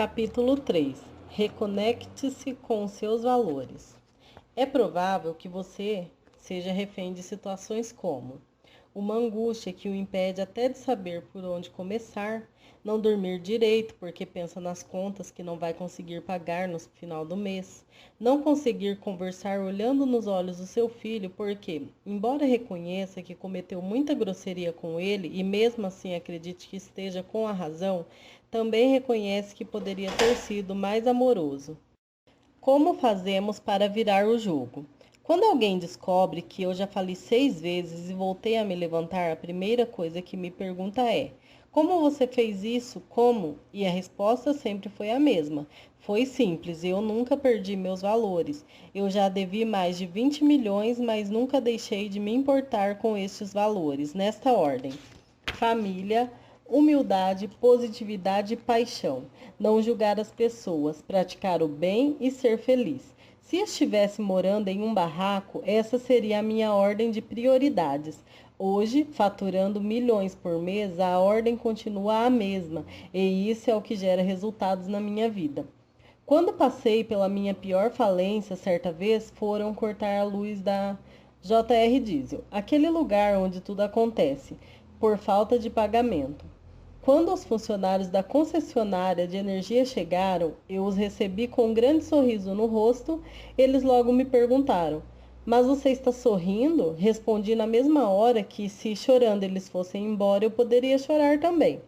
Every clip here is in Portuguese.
Capítulo 3. Reconecte-se com os seus valores. É provável que você seja refém de situações como uma angústia que o impede até de saber por onde começar, não dormir direito porque pensa nas contas que não vai conseguir pagar no final do mês, não conseguir conversar olhando nos olhos do seu filho porque, embora reconheça que cometeu muita grosseria com ele e mesmo assim acredite que esteja com a razão, também reconhece que poderia ter sido mais amoroso. Como fazemos para virar o jogo? Quando alguém descobre que eu já falei 6 vezes e voltei a me levantar, a primeira coisa que me pergunta é: como você fez isso? Como? E a resposta sempre foi a mesma. Foi simples, eu nunca perdi meus valores. Eu já devi mais de 20 milhões, mas nunca deixei de me importar com estes valores, nesta ordem: família, humildade, positividade e paixão. Não julgar as pessoas, praticar o bem e ser feliz. Se estivesse morando em um barraco, essa seria a minha ordem de prioridades. Hoje, faturando milhões por mês, a ordem continua a mesma, e isso é o que gera resultados na minha vida. Quando passei pela minha pior falência, certa vez, foram cortar a luz da JR Diesel, aquele lugar onde tudo acontece, por falta de pagamento. Quando os funcionários da concessionária de energia chegaram, eu os recebi com um grande sorriso no rosto. Eles logo me perguntaram: mas você está sorrindo? Respondi na mesma hora que, se chorando eles fossem embora, eu poderia chorar também.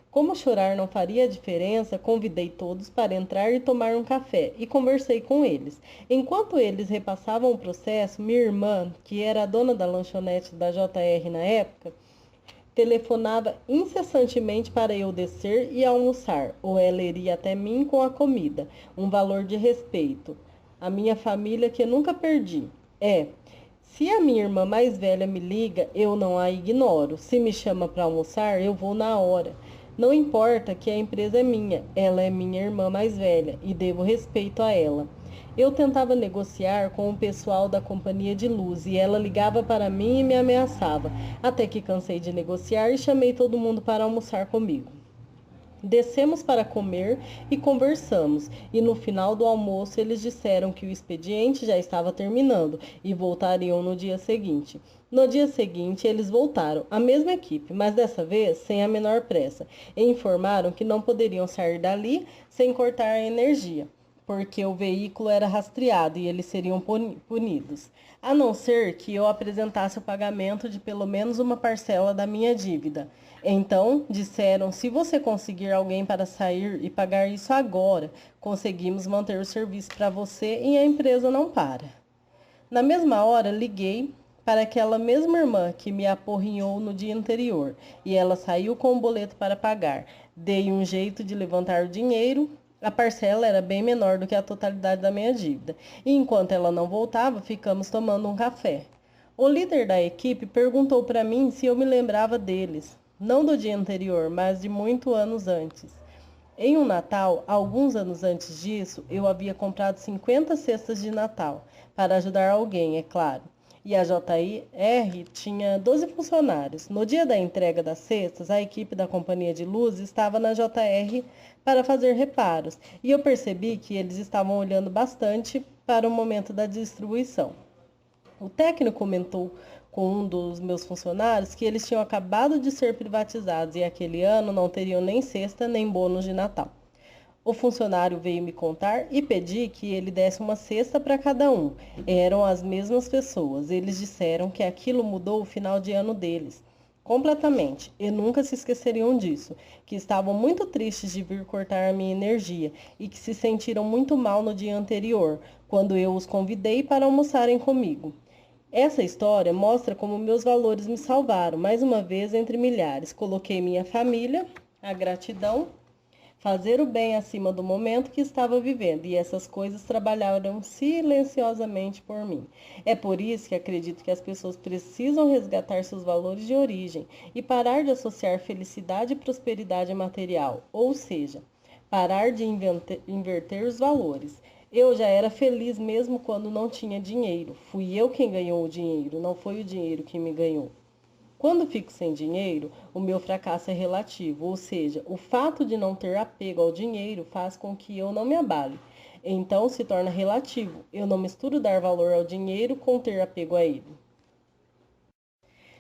Como chorar não faria diferença, convidei todos para entrar e tomar um café e conversei com eles. Enquanto eles repassavam o processo, minha irmã, que era a dona da lanchonete da JR na época, telefonava incessantemente para eu descer e almoçar, ou ela iria até mim com a comida, um valor de respeito. A minha família que nunca perdi. Se a minha irmã mais velha me liga, eu não a ignoro. Se me chama para almoçar, eu vou na hora. Não importa que a empresa é minha, ela é minha irmã mais velha e devo respeito a ela. Eu tentava negociar com o pessoal da companhia de luz e ela ligava para mim e me ameaçava, até que cansei de negociar e chamei todo mundo para almoçar comigo. Descemos para comer e conversamos, e no final do almoço eles disseram que o expediente já estava terminando e voltariam no dia seguinte. No dia seguinte, eles voltaram, a mesma equipe, mas dessa vez sem a menor pressa, e informaram que não poderiam sair dali sem cortar a energia, porque o veículo era rastreado e eles seriam punidos, a não ser que eu apresentasse o pagamento de pelo menos uma parcela da minha dívida. Então, disseram, se você conseguir alguém para sair e pagar isso agora, conseguimos manter o serviço para você e a empresa não para. Na mesma hora, liguei para aquela mesma irmã que me aporrinhou no dia anterior, e ela saiu com o boleto para pagar. Dei um jeito de levantar o dinheiro. A parcela era bem menor do que a totalidade da minha dívida, e enquanto ela não voltava, ficamos tomando um café. O líder da equipe perguntou para mim se eu me lembrava deles, não do dia anterior, mas de muitos anos antes. Em um Natal, alguns anos antes disso, eu havia comprado 50 cestas de Natal, para ajudar alguém, é claro. E a JR tinha 12 funcionários. No dia da entrega das cestas, a equipe da companhia de luz estava na JR para fazer reparos, e eu percebi que eles estavam olhando bastante para o momento da distribuição. O técnico comentou com um dos meus funcionários que eles tinham acabado de ser privatizados e aquele ano não teriam nem cesta nem bônus de Natal. O funcionário veio me contar e pedi que ele desse uma cesta para cada um. Eram as mesmas pessoas. Eles disseram que aquilo mudou o final de ano deles completamente, e nunca se esqueceriam disso, que estavam muito tristes de vir cortar a minha energia e que se sentiram muito mal no dia anterior, quando eu os convidei para almoçarem comigo. Essa história mostra como meus valores me salvaram, mais uma vez entre milhares. Coloquei minha família, a gratidão, fazer o bem acima do momento que estava vivendo, e essas coisas trabalharam silenciosamente por mim. É por isso que acredito que as pessoas precisam resgatar seus valores de origem e parar de associar felicidade e prosperidade material, ou seja, parar de inverter os valores. Eu já era feliz mesmo quando não tinha dinheiro. Fui eu quem ganhou o dinheiro, não foi o dinheiro que me ganhou. Quando fico sem dinheiro, o meu fracasso é relativo, ou seja, o fato de não ter apego ao dinheiro faz com que eu não me abale. Então se torna relativo. Eu não misturo dar valor ao dinheiro com ter apego a ele.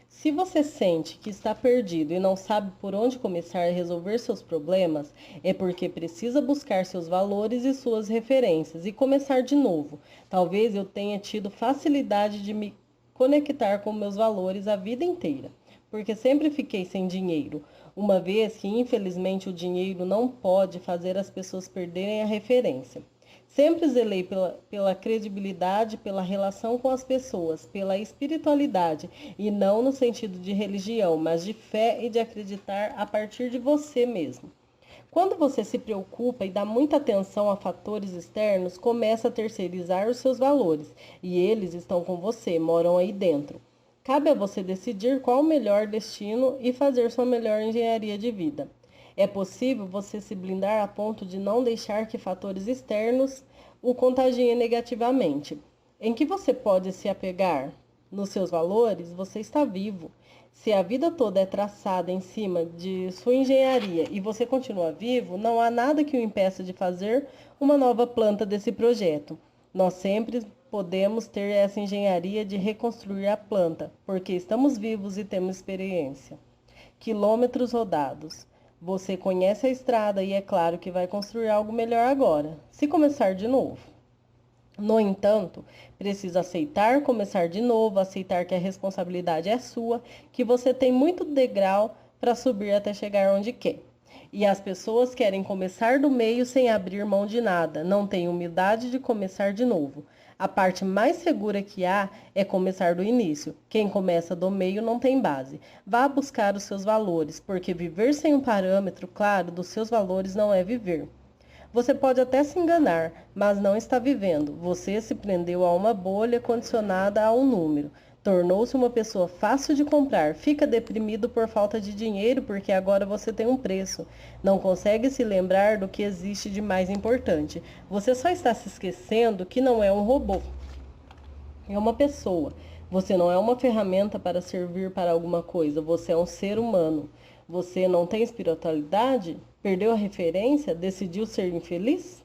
Se você sente que está perdido e não sabe por onde começar a resolver seus problemas, é porque precisa buscar seus valores e suas referências e começar de novo. Talvez eu tenha tido facilidade de me conectar com meus valores a vida inteira, porque sempre fiquei sem dinheiro, uma vez que infelizmente o dinheiro não pode fazer as pessoas perderem a referência. Sempre zelei pela credibilidade, pela relação com as pessoas, pela espiritualidade, e não no sentido de religião, mas de fé e de acreditar a partir de você mesmo. Quando você se preocupa e dá muita atenção a fatores externos, começa a terceirizar os seus valores, e eles estão com você, moram aí dentro. Cabe a você decidir qual o melhor destino e fazer sua melhor engenharia de vida. É possível você se blindar a ponto de não deixar que fatores externos o contagiem negativamente. Em que você pode se apegar? Nos seus valores, você está vivo. Se a vida toda é traçada em cima de sua engenharia e você continua vivo, não há nada que o impeça de fazer uma nova planta desse projeto. Nós sempre podemos ter essa engenharia de reconstruir a planta, porque estamos vivos e temos experiência. Quilômetros rodados. Você conhece a estrada e é claro que vai construir algo melhor agora, se começar de novo. No entanto, precisa aceitar começar de novo, aceitar que a responsabilidade é sua, que você tem muito degrau para subir até chegar onde quer. E as pessoas querem começar do meio sem abrir mão de nada, não têm humildade de começar de novo. A parte mais segura que há é começar do início. Quem começa do meio não tem base. Vá buscar os seus valores, porque viver sem um parâmetro claro dos seus valores não é viver. Você pode até se enganar, mas não está vivendo. Você se prendeu a uma bolha condicionada a um número. Tornou-se uma pessoa fácil de comprar. Fica deprimido por falta de dinheiro porque agora você tem um preço. Não consegue se lembrar do que existe de mais importante. Você só está se esquecendo que não é um robô. É uma pessoa. Você não é uma ferramenta para servir para alguma coisa. Você é um ser humano. Você não tem espiritualidade? Perdeu a referência? Decidiu ser infeliz?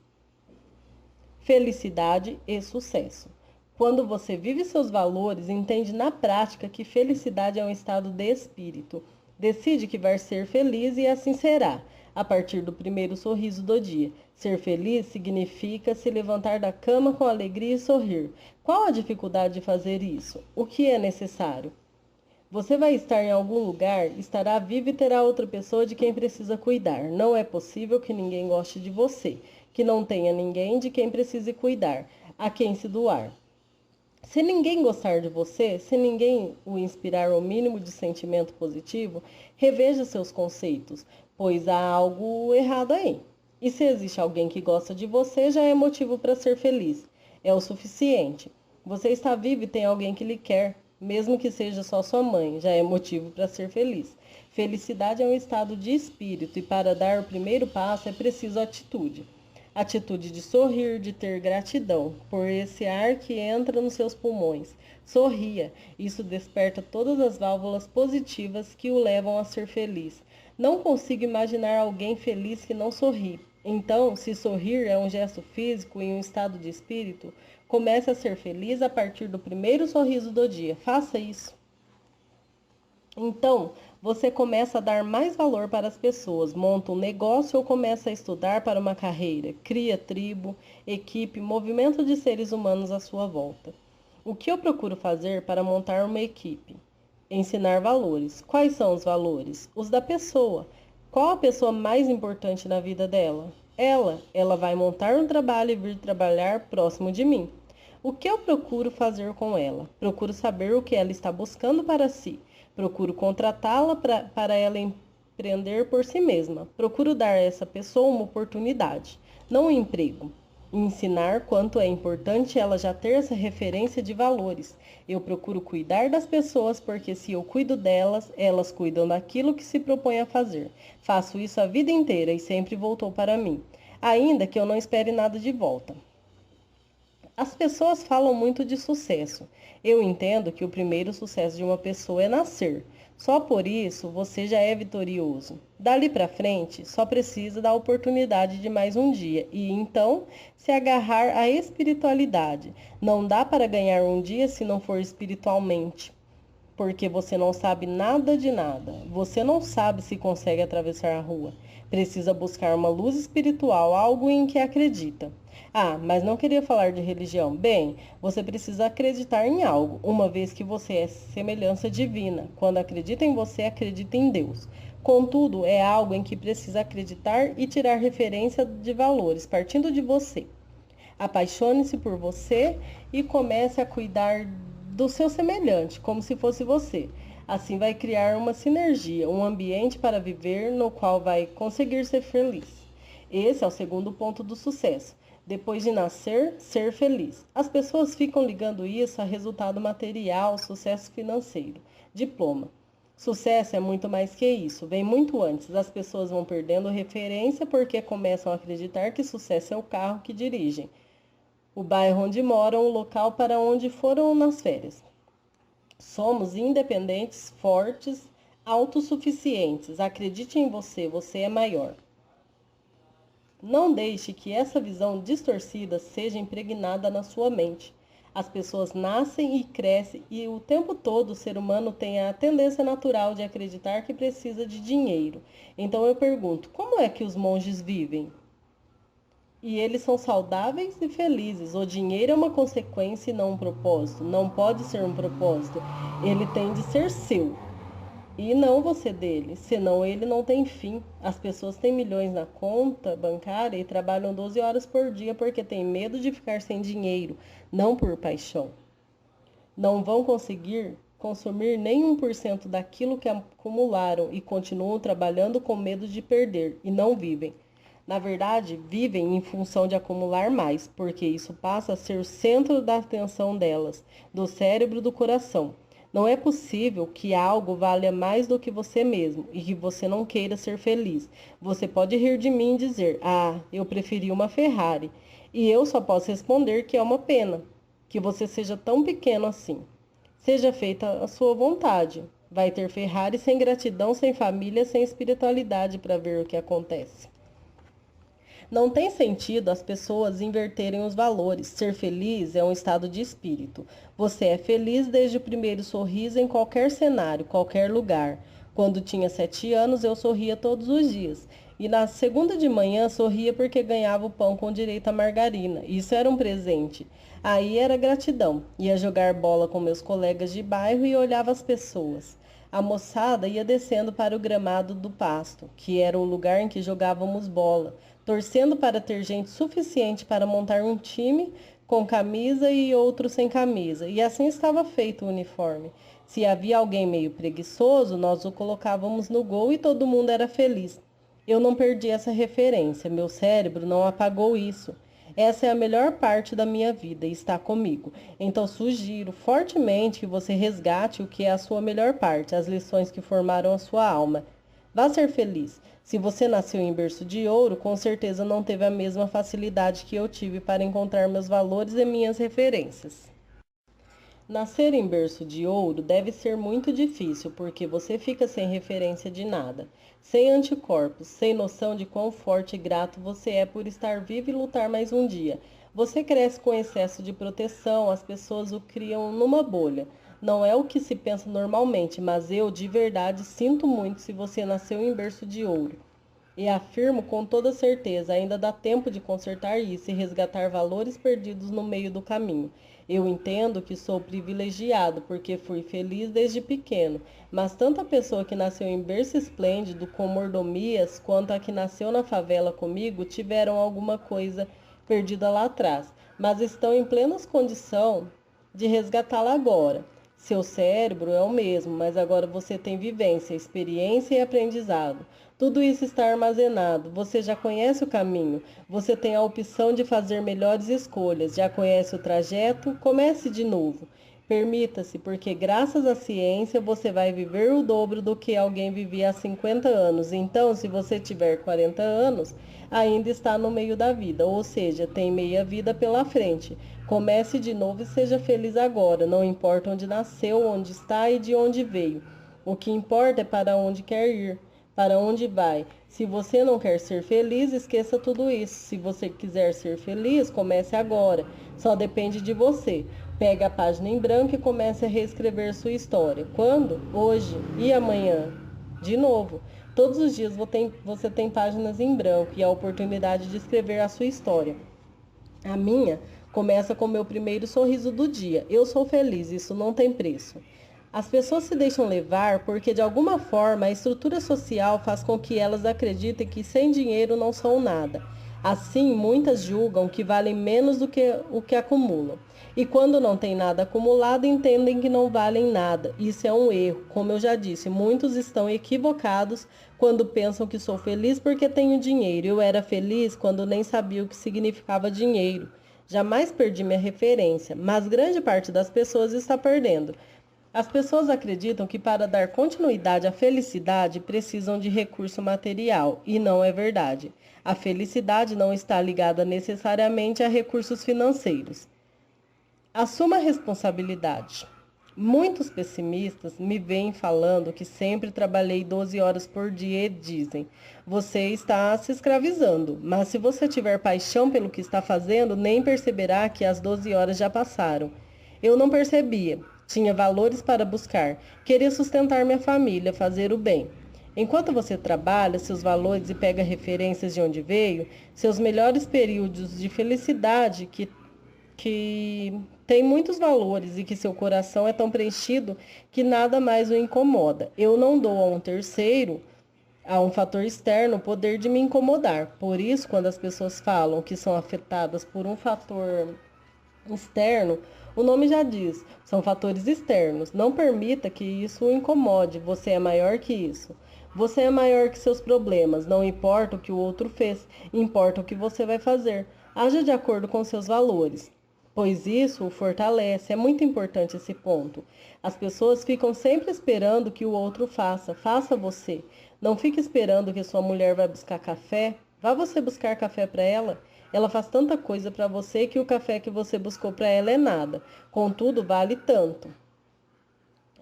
Felicidade e sucesso. Quando você vive seus valores, entende na prática que felicidade é um estado de espírito. Decide que vai ser feliz e assim será, a partir do primeiro sorriso do dia. Ser feliz significa se levantar da cama com alegria e sorrir. Qual a dificuldade de fazer isso? O que é necessário? Você vai estar em algum lugar, estará vivo e terá outra pessoa de quem precisa cuidar. Não é possível que ninguém goste de você, que não tenha ninguém de quem precise cuidar, a quem se doar. Se ninguém gostar de você, se ninguém o inspirar o mínimo de sentimento positivo, reveja seus conceitos, pois há algo errado aí. E se existe alguém que gosta de você, já é motivo para ser feliz. É o suficiente. Você está vivo e tem alguém que lhe quer, mesmo que seja só sua mãe, já é motivo para ser feliz. Felicidade é um estado de espírito e para dar o primeiro passo é preciso atitude. Atitude de sorrir, de ter gratidão por esse ar que entra nos seus pulmões. Sorria, isso desperta todas as válvulas positivas que o levam a ser feliz. Não consigo imaginar alguém feliz que não sorri. Então, se sorrir é um gesto físico e um estado de espírito, comece a ser feliz a partir do primeiro sorriso do dia. Faça isso. Então, você começa a dar mais valor para as pessoas, monta um negócio ou começa a estudar para uma carreira, cria tribo, equipe, movimento de seres humanos à sua volta. O que eu procuro fazer para montar uma equipe? Ensinar valores. Quais são os valores? Os da pessoa. Qual a pessoa mais importante na vida dela? Ela vai montar um trabalho e vir trabalhar próximo de mim. O que eu procuro fazer com ela? Procuro saber o que ela está buscando para si. Procuro contratá-la para ela empreender por si mesma. Procuro dar a essa pessoa uma oportunidade, não um emprego. Ensinar quanto é importante ela já ter essa referência de valores. Eu procuro cuidar das pessoas porque se eu cuido delas, elas cuidam daquilo que se propõe a fazer. Faço isso a vida inteira e sempre voltou para mim, ainda que eu não espere nada de volta. As pessoas falam muito de sucesso. Eu entendo que o primeiro sucesso de uma pessoa é nascer. Só por isso você já é vitorioso. Dali para frente, só precisa da oportunidade de mais um dia e então se agarrar à espiritualidade. Não dá para ganhar um dia se não for espiritualmente, porque você não sabe nada de nada. Você não sabe se consegue atravessar a rua. Precisa buscar uma luz espiritual, algo em que acredita. Ah, mas não queria falar de religião. Bem, você precisa acreditar em algo, uma vez que você é semelhança divina. Quando acredita em você, acredita em Deus. Contudo, é algo em que precisa acreditar e tirar referência de valores, partindo de você. Apaixone-se por você e comece a cuidar do seu semelhante, como se fosse você. Assim vai criar uma sinergia, um ambiente para viver no qual vai conseguir ser feliz. Esse é o segundo ponto do sucesso. Depois de nascer, ser feliz. As pessoas ficam ligando isso a resultado material, sucesso financeiro, diploma. Sucesso é muito mais que isso, vem muito antes. As pessoas vão perdendo referência porque começam a acreditar que sucesso é o carro que dirigem, o bairro onde moram, o local para onde foram nas férias. Somos independentes, fortes, autossuficientes. Acredite em você, você é maior. Não deixe que essa visão distorcida seja impregnada na sua mente. As pessoas nascem e crescem e o tempo todo o ser humano tem a tendência natural de acreditar que precisa de dinheiro. Então eu pergunto, como é que os monges vivem? E eles são saudáveis e felizes. O dinheiro é uma consequência e não um propósito. Não pode ser um propósito. Ele tem de ser seu e não você dele, senão ele não tem fim. As pessoas têm milhões na conta bancária e trabalham 12 horas por dia porque têm medo de ficar sem dinheiro, não por paixão. Não vão conseguir consumir nem 1% daquilo que acumularam e continuam trabalhando com medo de perder e não vivem. Na verdade, vivem em função de acumular mais, porque isso passa a ser o centro da atenção delas, do cérebro e do coração. Não é possível que algo valha mais do que você mesmo e que você não queira ser feliz. Você pode rir de mim e dizer: "Ah, eu preferi uma Ferrari." E eu só posso responder que é uma pena que você seja tão pequeno assim. Seja feita a sua vontade. Vai ter Ferrari sem gratidão, sem família, sem espiritualidade para ver o que acontece. Não tem sentido as pessoas inverterem os valores. Ser feliz é um estado de espírito. Você é feliz desde o primeiro sorriso em qualquer cenário, qualquer lugar. Quando tinha 7 anos, eu sorria todos os dias. E na segunda de manhã sorria porque ganhava o pão com direito à margarina. Isso era um presente. Aí era gratidão. Ia jogar bola com meus colegas de bairro e olhava as pessoas. A moçada ia descendo para o gramado do pasto, que era o lugar em que jogávamos bola, torcendo para ter gente suficiente para montar um time com camisa e outro sem camisa. E assim estava feito o uniforme. Se havia alguém meio preguiçoso, nós o colocávamos no gol e todo mundo era feliz. Eu não perdi essa referência, meu cérebro não apagou isso. Essa é a melhor parte da minha vida e está comigo. Então sugiro fortemente que você resgate o que é a sua melhor parte, as lições que formaram a sua alma. Vá ser feliz. Se você nasceu em berço de ouro, com certeza não teve a mesma facilidade que eu tive para encontrar meus valores e minhas referências. Nascer em berço de ouro deve ser muito difícil, porque você fica sem referência de nada, sem anticorpos, sem noção de quão forte e grato você é por estar vivo e lutar mais um dia. Você cresce com excesso de proteção, as pessoas o criam numa bolha. Não é o que se pensa normalmente, mas eu, de verdade, sinto muito se você nasceu em berço de ouro. E afirmo com toda certeza, ainda dá tempo de consertar isso e resgatar valores perdidos no meio do caminho. Eu entendo que sou privilegiado porque fui feliz desde pequeno, mas tanto a pessoa que nasceu em berço esplêndido com mordomias quanto a que nasceu na favela comigo tiveram alguma coisa perdida lá atrás, mas estão em plenas condição de resgatá-la agora. Seu cérebro é o mesmo, mas agora você tem vivência, experiência e aprendizado. Tudo isso está armazenado. Você já conhece o caminho. Você tem a opção de fazer melhores escolhas. Já conhece o trajeto? Comece de novo. Permita-se, porque graças à ciência você vai viver o dobro do que alguém vivia há 50 anos. Então, se você tiver 40 anos, ainda está no meio da vida, ou seja, tem meia vida pela frente. Comece de novo e seja feliz agora, não importa onde nasceu, onde está e de onde veio. O que importa é para onde quer ir, para onde vai. Se você não quer ser feliz, esqueça tudo isso. Se você quiser ser feliz, comece agora. Só depende de você. Pegue a página em branco e comece a reescrever sua história. Quando? Hoje e amanhã. De novo. Todos os dias você tem páginas em branco e a oportunidade de escrever a sua história. A minha começa com o meu primeiro sorriso do dia. Eu sou feliz, isso não tem preço. As pessoas se deixam levar porque, de alguma forma, a estrutura social faz com que elas acreditem que sem dinheiro não são nada. Assim, muitas julgam que valem menos do que o que acumulam. E quando não tem nada acumulado, entendem que não valem nada. Isso é um erro. Como eu já disse, muitos estão equivocados quando pensam que sou feliz porque tenho dinheiro. Eu era feliz quando nem sabia o que significava dinheiro. Jamais perdi minha referência, mas grande parte das pessoas está perdendo. As pessoas acreditam que para dar continuidade à felicidade precisam de recurso material, e não é verdade. A felicidade não está ligada necessariamente a recursos financeiros. Assuma a responsabilidade. Muitos pessimistas me vêm falando que sempre trabalhei 12 horas por dia e dizem: você está se escravizando, mas se você tiver paixão pelo que está fazendo, nem perceberá que as 12 horas já passaram. Eu não percebia. Tinha valores para buscar. Queria sustentar minha família, fazer o bem. Enquanto você trabalha seus valores e pega referências de onde veio, seus melhores períodos de felicidade que tem muitos valores e que seu coração é tão preenchido que nada mais o incomoda. Eu não dou a um terceiro, a um fator externo, o poder de me incomodar. Por isso, quando as pessoas falam que são afetadas por um fator externo, o nome já diz, são fatores externos. Não permita que isso o incomode. Você é maior que isso. Você é maior que seus problemas. Não importa o que o outro fez, importa o que você vai fazer. Haja de acordo com seus valores, pois isso o fortalece. É muito importante esse ponto. As pessoas ficam sempre esperando que o outro faça. Faça você. Não fique esperando que sua mulher vai buscar café. Vá você buscar café para ela. Ela faz tanta coisa para você que o café que você buscou para ela é nada. Contudo, vale tanto.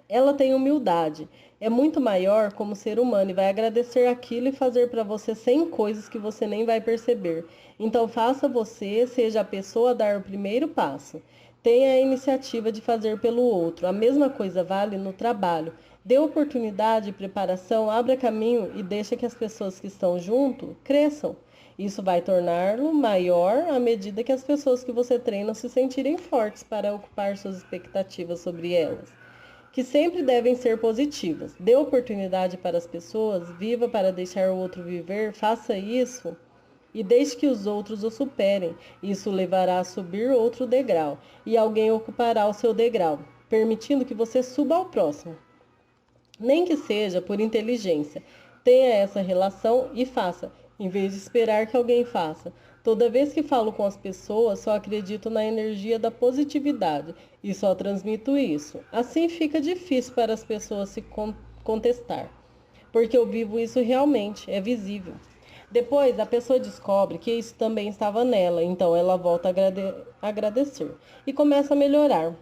Ela tem humildade. É muito maior como ser humano e vai agradecer aquilo e fazer para você 100 coisas que você nem vai perceber. Então faça você, seja a pessoa a dar o primeiro passo. Tenha a iniciativa de fazer pelo outro. A mesma coisa vale no trabalho. Dê oportunidade e preparação, abra caminho e deixe que as pessoas que estão junto cresçam. Isso vai torná-lo maior à medida que as pessoas que você treina se sentirem fortes para ocupar suas expectativas sobre elas, que sempre devem ser positivas. Dê oportunidade para as pessoas, viva para deixar o outro viver, faça isso e deixe que os outros o superem. Isso levará a subir outro degrau e alguém ocupará o seu degrau, permitindo que você suba ao próximo. Nem que seja por inteligência. Tenha essa relação e faça, em vez de esperar que alguém faça. Toda vez que falo com as pessoas, só acredito na energia da positividade e só transmito isso. Assim fica difícil para as pessoas se contestar, porque eu vivo isso realmente, é visível. Depois, a pessoa descobre que isso também estava nela, então ela volta a agradecer e começa a melhorar.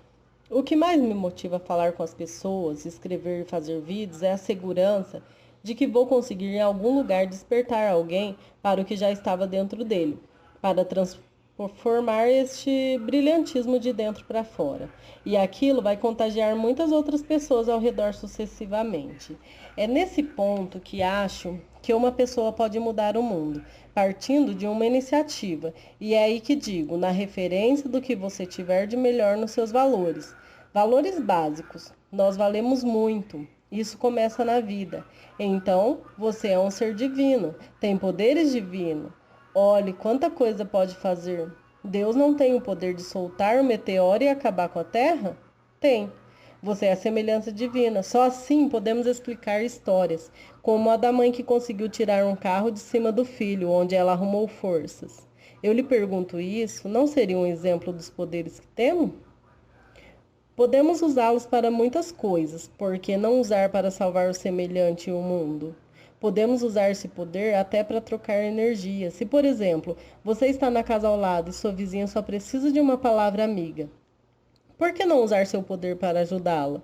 O que mais me motiva a falar com as pessoas, escrever e fazer vídeos é a segurança de que vou conseguir em algum lugar despertar alguém para o que já estava dentro dele, para transformar este brilhantismo de dentro para fora. E aquilo vai contagiar muitas outras pessoas ao redor sucessivamente. É nesse ponto que acho que uma pessoa pode mudar o mundo, partindo de uma iniciativa. E é aí que digo, na referência do que você tiver de melhor nos seus valores. Valores básicos. Nós valemos muito. Isso começa na vida. Então, você é um ser divino, tem poderes divinos. Olhe quanta coisa pode fazer. Deus não tem o poder de soltar um meteoro e acabar com a Terra? Tem. Você é a semelhança divina. Só assim podemos explicar histórias, como a da mãe que conseguiu tirar um carro de cima do filho, onde ela arrumou forças. Eu lhe pergunto isso, não seria um exemplo dos poderes que temos? Podemos usá-los para muitas coisas, por que não usar para salvar o semelhante e o mundo? Podemos usar esse poder até para trocar energia. Se, por exemplo, você está na casa ao lado e sua vizinha só precisa de uma palavra amiga, por que não usar seu poder para ajudá-la?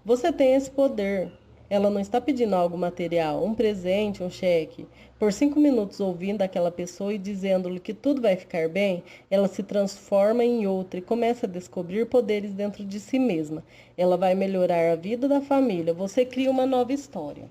Você tem esse poder. Ela não está pedindo algo material, um presente, um cheque. Por 5 minutos ouvindo aquela pessoa e dizendo-lhe que tudo vai ficar bem, ela se transforma em outra e começa a descobrir poderes dentro de si mesma. Ela vai melhorar a vida da família. Você cria uma nova história.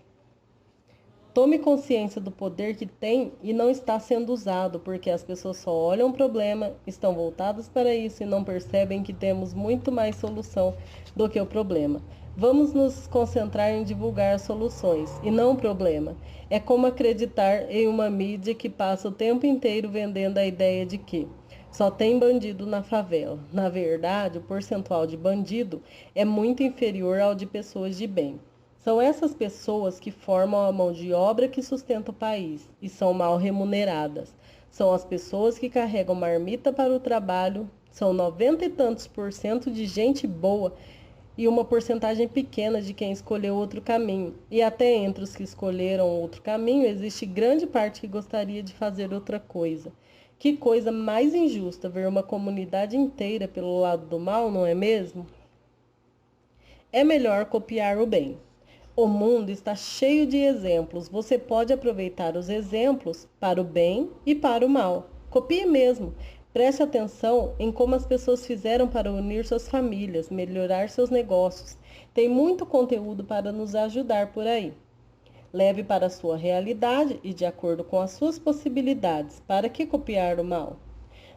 Tome consciência do poder que tem e não está sendo usado, porque as pessoas só olham o problema, estão voltadas para isso e não percebem que temos muito mais solução do que o problema. Vamos nos concentrar em divulgar soluções e não o problema. É como acreditar em uma mídia que passa o tempo inteiro vendendo a ideia de que só tem bandido na favela. Na verdade, o percentual de bandido é muito inferior ao de pessoas de bem. São essas pessoas que formam a mão de obra que sustenta o país e são mal remuneradas. São as pessoas que carregam marmita para o trabalho, são 90 e tantos por cento de gente boa e uma porcentagem pequena de quem escolheu outro caminho. E até entre os que escolheram outro caminho, existe grande parte que gostaria de fazer outra coisa. Que coisa mais injusta ver uma comunidade inteira pelo lado do mal, não é mesmo? É melhor copiar o bem. O mundo está cheio de exemplos. Você pode aproveitar os exemplos para o bem e para o mal. Copie mesmo. Preste atenção em como as pessoas fizeram para unir suas famílias, melhorar seus negócios. Tem muito conteúdo para nos ajudar por aí. Leve para a sua realidade e de acordo com as suas possibilidades. Para que copiar o mal?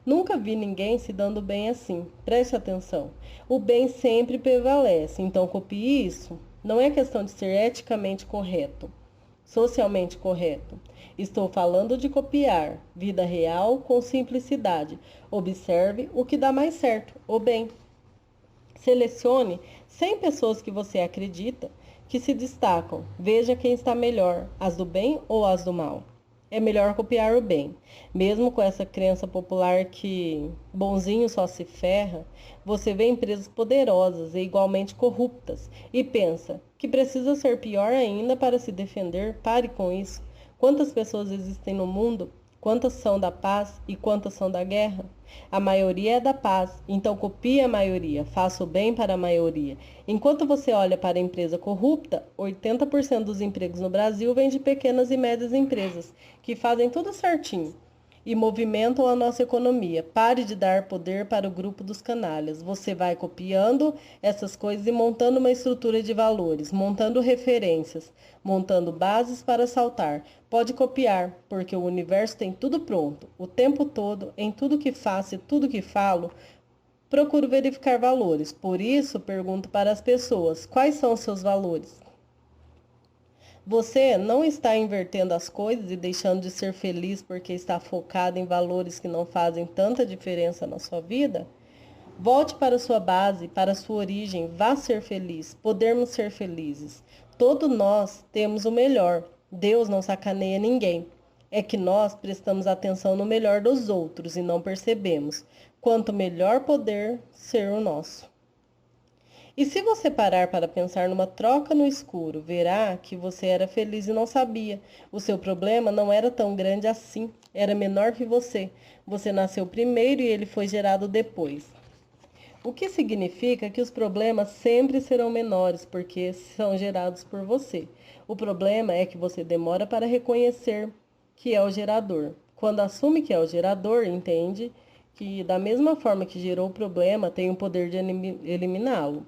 Nunca vi ninguém se dando bem assim. Preste atenção. O bem sempre prevalece, então copie isso. Não é questão de ser eticamente correto, socialmente correto. Estou falando de copiar, vida real com simplicidade. Observe o que dá mais certo, o bem. Selecione 100 pessoas que você acredita que se destacam. Veja quem está melhor, as do bem ou as do mal. É melhor copiar o bem. Mesmo com essa crença popular que bonzinho só se ferra, você vê empresas poderosas e igualmente corruptas e pensa que precisa ser pior ainda para se defender. Pare com isso. Quantas pessoas existem no mundo? Quantas são da paz e quantas são da guerra? A maioria é da paz, então copie a maioria, faça o bem para a maioria. Enquanto você olha para a empresa corrupta, 80% dos empregos no Brasil vêm de pequenas e médias empresas, que fazem tudo certinho e movimentam a nossa economia. Pare de dar poder para o grupo dos canalhas. Você vai copiando essas coisas e montando uma estrutura de valores, montando referências, montando bases para saltar. Pode copiar, porque o universo tem tudo pronto. O tempo todo, em tudo que faço e tudo que falo, procuro verificar valores. Por isso, pergunto para as pessoas: quais são os seus valores? Você não está invertendo as coisas e deixando de ser feliz porque está focado em valores que não fazem tanta diferença na sua vida? Volte para sua base, para sua origem, vá ser feliz. Podemos ser felizes. Todos nós temos o melhor. Deus não sacaneia ninguém. É que nós prestamos atenção no melhor dos outros e não percebemos. Quanto melhor poder ser o nosso. E se você parar para pensar numa troca no escuro, verá que você era feliz e não sabia. O seu problema não era tão grande assim, era menor que você. Você nasceu primeiro e ele foi gerado depois. O que significa que os problemas sempre serão menores, porque são gerados por você. O problema é que você demora para reconhecer que é o gerador. Quando assume que é o gerador, entende que da mesma forma que gerou o problema, tem o poder de eliminá-lo.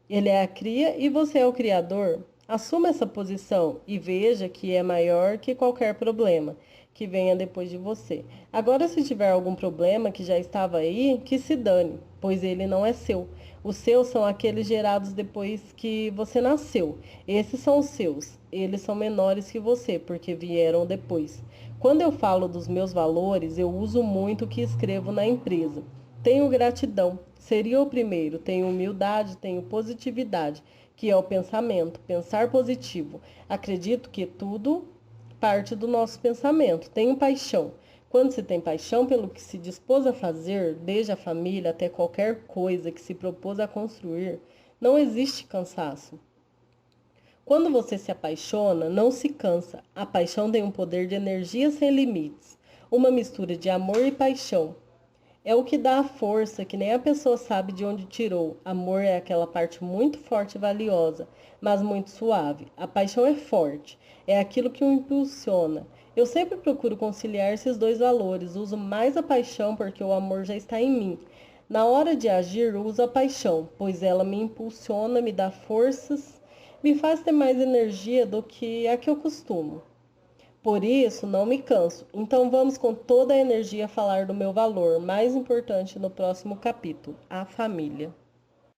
Ele é a cria e você é o criador. Assuma essa posição e veja que é maior que qualquer problema que venha depois de você. Agora, se tiver algum problema que já estava aí, que se dane, pois ele não é seu. Os seus são aqueles gerados depois que você nasceu. Esses são os seus. Eles são menores que você, porque vieram depois. Quando eu falo dos meus valores, eu uso muito o que escrevo na empresa. Tenho gratidão. Seria o primeiro. Tenho humildade, tenho positividade, que é o pensamento, pensar positivo. Acredito que tudo parte do nosso pensamento. Tenho paixão. Quando se tem paixão pelo que se dispôs a fazer, desde a família até qualquer coisa que se propôs a construir, não existe cansaço. Quando você se apaixona, não se cansa. A paixão tem um poder de energia sem limites, uma mistura de amor e paixão. É o que dá a força que nem a pessoa sabe de onde tirou. Amor é aquela parte muito forte e valiosa, mas muito suave. A paixão é forte, é aquilo que o impulsiona. Eu sempre procuro conciliar esses dois valores. Uso mais a paixão porque o amor já está em mim. Na hora de agir, uso a paixão, pois ela me impulsiona, me dá forças, me faz ter mais energia do que a que eu costumo. Por isso, não me canso. Então, vamos com toda a energia falar do meu valor mais importante no próximo capítulo, a família.